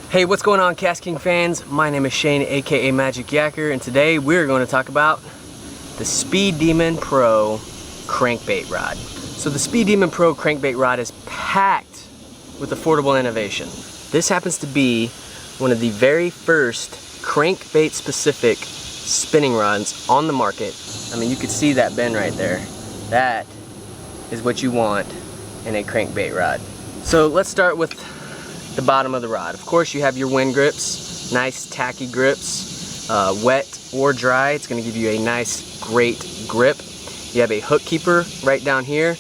Hey, what's going on, KastKing fans? My name is Shane, aka Magic Yacker, and today we're going to talk about the Speed Demon Pro crankbait rod. So the Speed Demon Pro crankbait rod is packed with affordable innovation. This happens to be one of the very first crankbait specific spinning rods on the market. I mean, you could see that bend right there. That is what you want in a crankbait rod. So let's start with the bottom of the rod. Of course, you have your wind grips, nice tacky grips, wet or dry. It's going to give you a nice, great grip. You have a hook keeper right down here,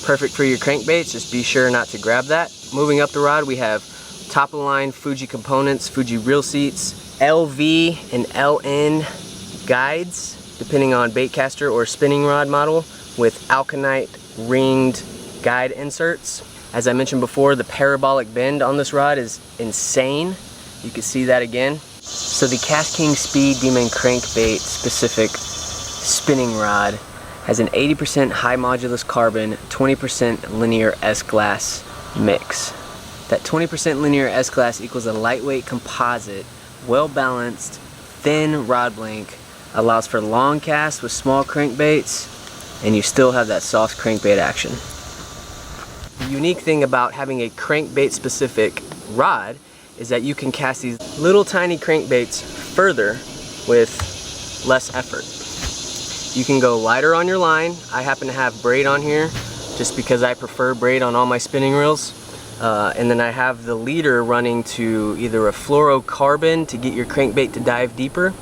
perfect for your crankbaits. Just be sure not to grab that. Moving up the rod, we have top of the line Fuji components, Fuji reel seats, LV and LN guides, depending on baitcaster or spinning rod model, with alkanite ringed guide inserts. As I mentioned before, the parabolic bend on this rod is insane. You can see that again. So the KastKing Speed Demon crankbait specific spinning rod has an 80% high modulus carbon, 20% linear S-glass mix. That 20% linear S-glass equals a lightweight composite, well-balanced, thin rod length, allows for long casts with small crankbaits, and you still have that soft crankbait action. The unique thing about having a crankbait specific rod is that you can cast these little tiny crankbaits further with less effort. You can go lighter on your line. I happen to have braid on here just because I prefer braid on all my spinning reels. And then I have the leader running to either a fluorocarbon to get your crankbait to dive deeper,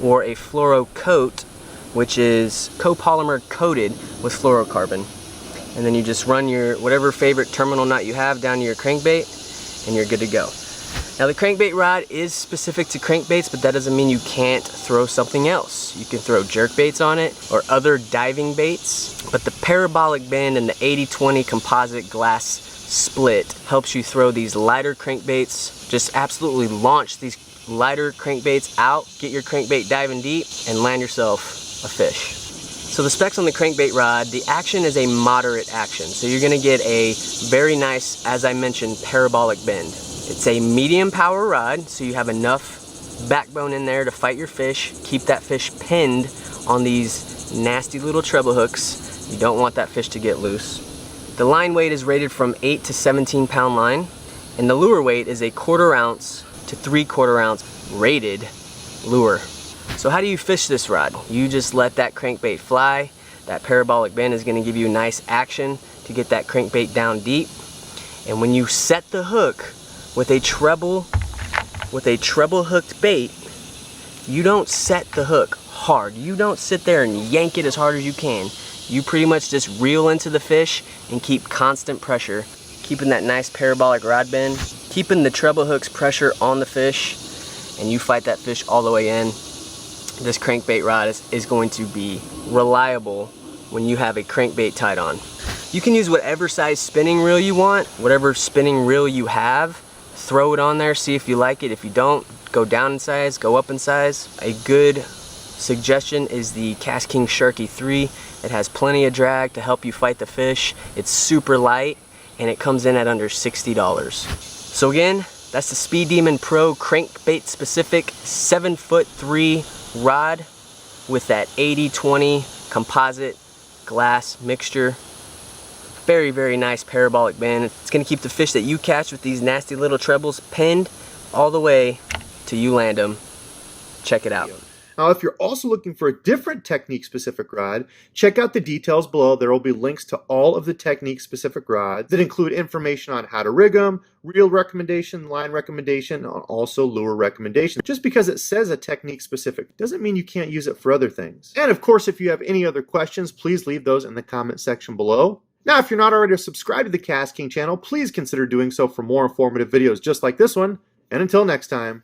or a fluorocoat, which is copolymer coated with fluorocarbon. And then you just run your whatever favorite terminal knot you have down to your crankbait and you're good to go. Now the crankbait rod is specific to crankbaits, but that doesn't mean you can't throw something else. You can throw jerk baits on it or other diving baits, but the parabolic bend and the 80-20 composite glass split helps you throw these lighter crankbaits. Just absolutely launch these lighter crankbaits out, get your crankbait diving deep, and land yourself a fish. So the specs on the crankbait rod, the action is a moderate action. So you're gonna get a very nice, as I mentioned, parabolic bend. It's a medium power rod, so you have enough backbone in there to fight your fish, keep that fish pinned on these nasty little treble hooks. You don't want that fish to get loose. The line weight is rated from 8 to 17 pound line, and the lure weight is a 1/4 ounce to 3/4 ounce rated lure. So how do you fish this rod? You just let that crankbait fly. That parabolic bend is gonna give you nice action to get that crankbait down deep. And when you set the hook with a treble hooked bait, you don't set the hook hard. You don't sit there and yank it as hard as you can. You pretty much just reel into the fish and keep constant pressure, keeping that nice parabolic rod bend, keeping the treble hook's pressure on the fish, and you fight that fish all the way in. This crankbait rod is going to be reliable when you have a crankbait tied on. You can use whatever size spinning reel you want, whatever spinning reel you have, throw it on there, see if you like it. If you don't, go down in size, go up in size. A good suggestion is the KastKing Sharky 3. It has plenty of drag to help you fight the fish. It's super light, and it comes in at under $60. So again, that's the Speed Demon Pro crankbait specific 7'3" rod with that 80-20 composite glass mixture. Very, very nice parabolic bend. It's gonna keep the fish that you catch with these nasty little trebles pinned all the way till you land them. Check it out. Now, if you're also looking for a different technique-specific rod, check out the details below. There will be links to all of the technique-specific rods that include information on how to rig them, reel recommendation, line recommendation, and also lure recommendation. Just because it says a technique-specific doesn't mean you can't use it for other things. And of course, if you have any other questions, please leave those in the comment section below. Now, if you're not already subscribed to the KastKing channel, please consider doing so for more informative videos just like this one. And until next time.